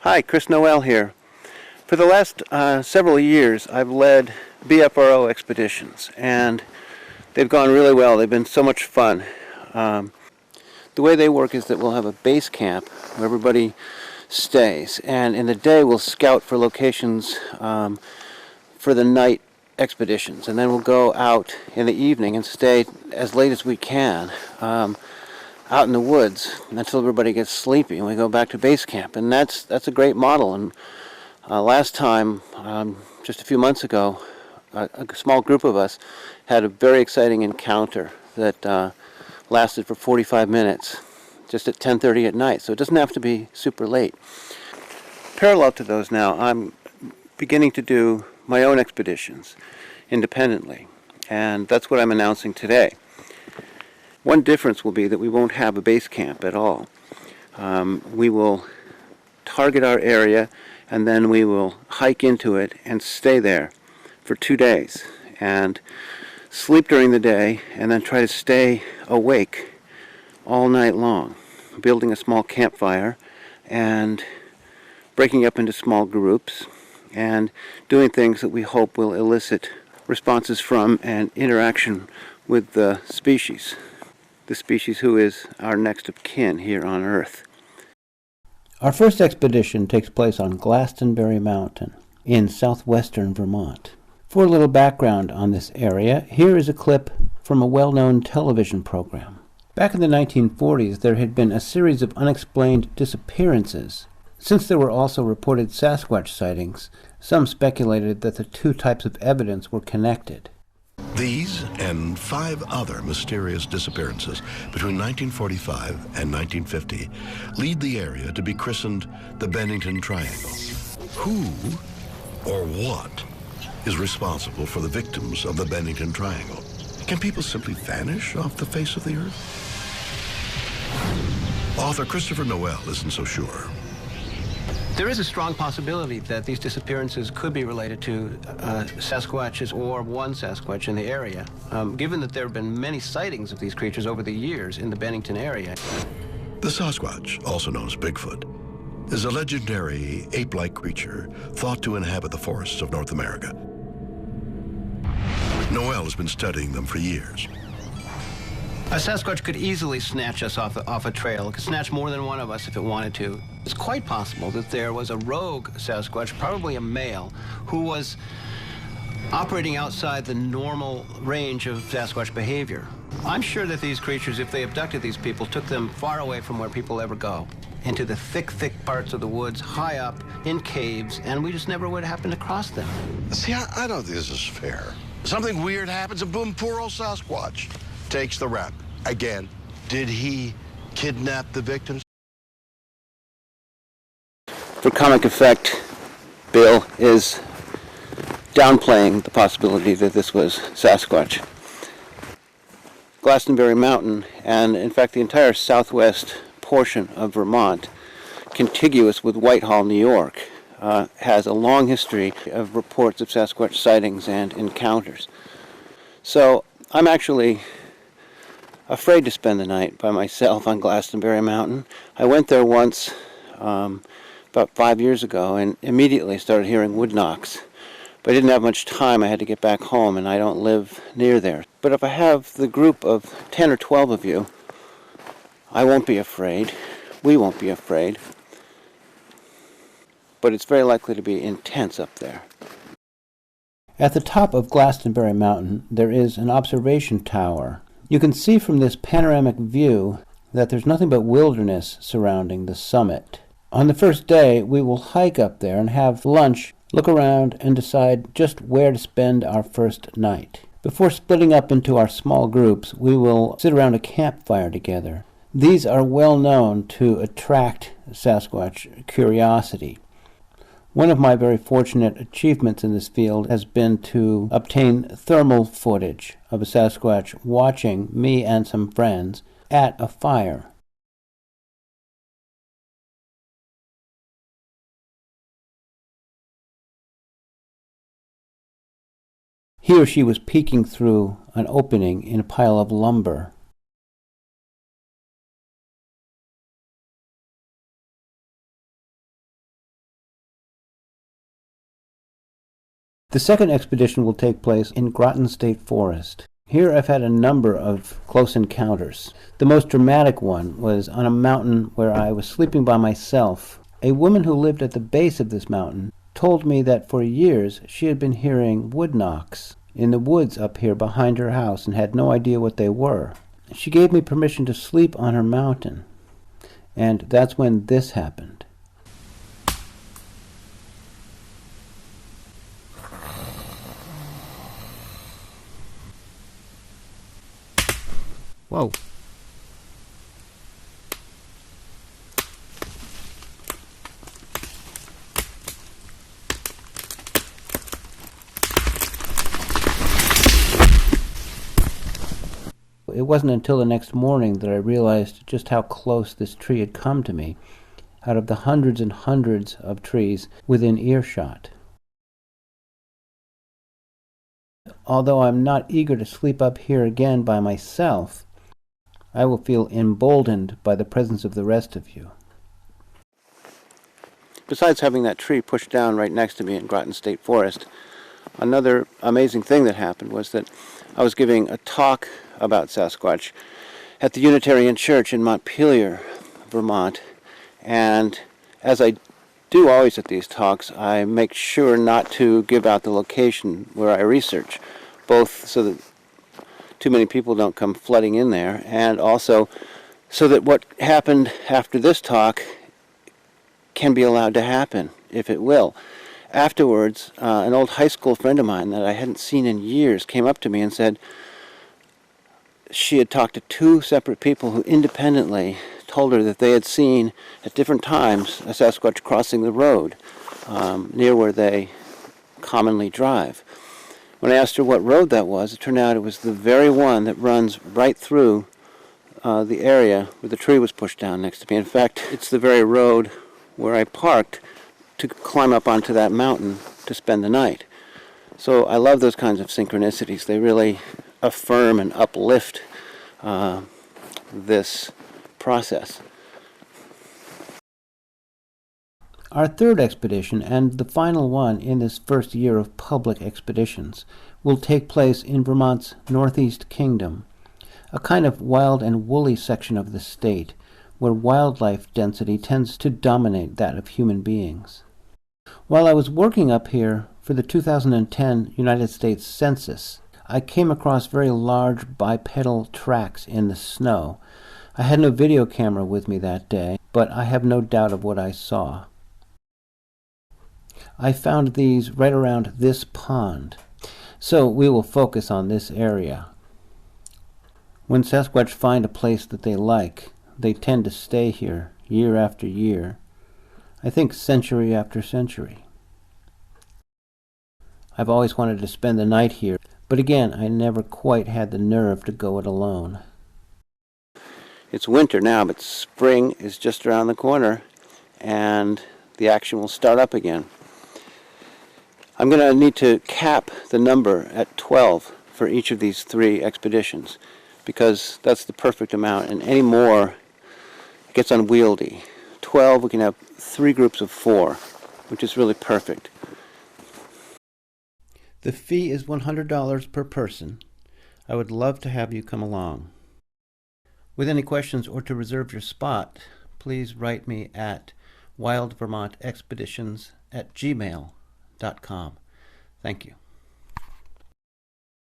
Hi, Chris Noel here. For the last several years, I've led BFRO expeditions, and they've gone really well. They've been so much fun. The way they work is that we'll have a base camp where everybody stays, and in the day we'll scout for locations for the night expeditions, and then we'll go out in the evening and stay as late as we can out in the woods until everybody gets sleepy, and we go back to base camp. And that's a great model. And last time, just a few months ago, a small group of us had a very exciting encounter that lasted for 45 minutes, just at 10:30 at night. So it doesn't have to be super late. Parallel to those now, I'm beginning to do my own expeditions independently, and that's what I'm announcing today. One difference will be that we won't have a base camp at all. We will target our area, and then we will hike into it and stay there for 2 days and sleep during the day, and then try to stay awake all night long, building a small campfire and breaking up into small groups and doing things that we hope will elicit responses from and interaction with the species who is our next of kin here on Earth. Our first expedition takes place on Glastonbury Mountain in southwestern Vermont. For a little background on this area, here is a clip from a well-known television program. Back in the 1940s, there had been a series of unexplained disappearances. Since there were also reported Sasquatch sightings, some speculated that the two types of evidence were connected. These and 5 other mysterious disappearances between 1945 and 1950 lead the area to be christened the Bennington Triangle. Who or what is responsible for the victims of the Bennington Triangle? Can people simply vanish off the face of the earth? Author Christopher Noel isn't so sure. There is a strong possibility that these disappearances could be related to Sasquatches or one Sasquatch in the area, given that there have been many sightings of these creatures over the years in the Bennington area. The Sasquatch, also known as Bigfoot, is a legendary ape-like creature thought to inhabit the forests of North America. Noel has been studying them for years. A Sasquatch could easily snatch us off a trail. It could snatch more than one of us if it wanted to. It's quite possible that there was a rogue Sasquatch, probably a male, who was operating outside the normal range of Sasquatch behavior. I'm sure that these creatures, if they abducted these people, took them far away from where people ever go, into the thick parts of the woods, high up, in caves, and we just never would happen to cross them. See, I don't think this is fair. Something weird happens, and boom, poor old Sasquatch takes the rap. Again, did he kidnap the victims? For comic effect, Bill is downplaying the possibility that this was Sasquatch. Glastonbury Mountain, and in fact the entire southwest portion of Vermont, contiguous with Whitehall, New York, has a long history of reports of Sasquatch sightings and encounters. So I'm actually afraid to spend the night by myself on Glastonbury Mountain. I went there once about 5 years ago and immediately started hearing wood knocks. But I didn't have much time. I had to get back home, and I don't live near there. But if I have the group of 10 or 12 of you, I won't be afraid. We won't be afraid. But it's very likely to be intense up there. At the top of Glastonbury Mountain, there is an observation tower. You can see from this panoramic view that there's nothing but wilderness surrounding the summit. On the first day, we will hike up there and have lunch, look around, and decide just where to spend our first night. Before splitting up into our small groups, we will sit around a campfire together. These are well known to attract Sasquatch curiosity. One of my very fortunate achievements in this field has been to obtain thermal footage of a Sasquatch watching me and some friends at a fire. He or she was peeking through an opening in a pile of lumber. The second expedition will take place in Groton State Forest. Here I've had a number of close encounters. The most dramatic one was on a mountain where I was sleeping by myself. A woman who lived at the base of this mountain told me that for years she had been hearing wood knocks in the woods up here behind her house and had no idea what they were. She gave me permission to sleep on her mountain, and that's when this happened. Whoa. It wasn't until the next morning that I realized just how close this tree had come to me, out of the hundreds and hundreds of trees within earshot. Although I'm not eager to sleep up here again by myself, I will feel emboldened by the presence of the rest of you. Besides having that tree pushed down right next to me in Groton State Forest, another amazing thing that happened was that I was giving a talk about Sasquatch at the Unitarian Church in Montpelier, Vermont, and as I do always at these talks, I make sure not to give out the location where I research, both so that too many people don't come flooding in there, and also so that what happened after this talk can be allowed to happen, if it will. Afterwards, an old high school friend of mine that I hadn't seen in years came up to me and said she had talked to two separate people who independently told her that they had seen at different times a Sasquatch crossing the road near where they commonly drive. When I asked her what road that was, it turned out it was the very one that runs right through the area where the tree was pushed down next to me. In fact, it's the very road where I parked to climb up onto that mountain to spend the night. So I love those kinds of synchronicities. They really affirm and uplift this process. Our third expedition, and the final one in this first year of public expeditions, will take place in Vermont's Northeast Kingdom, a kind of wild and woolly section of the state where wildlife density tends to dominate that of human beings. While I was working up here for the 2010 United States Census, I came across very large bipedal tracks in the snow. I had no video camera with me that day, but I have no doubt of what I saw. I found these right around this pond, so we will focus on this area. When Sasquatch find a place that they like, they tend to stay here year after year, I think century after century. I've always wanted to spend the night here, but again, I never quite had the nerve to go it alone. It's winter now, but spring is just around the corner, and the action will start up again. I'm going to need to cap the number at 12 for each of these three expeditions, because that's the perfect amount, and any more it gets unwieldy. 12, we can have 3 groups of 4, which is really perfect. The fee is $100 per person. I would love to have you come along. With any questions or to reserve your spot, please write me at wildvermontexpeditions@gmail.com. Thank you.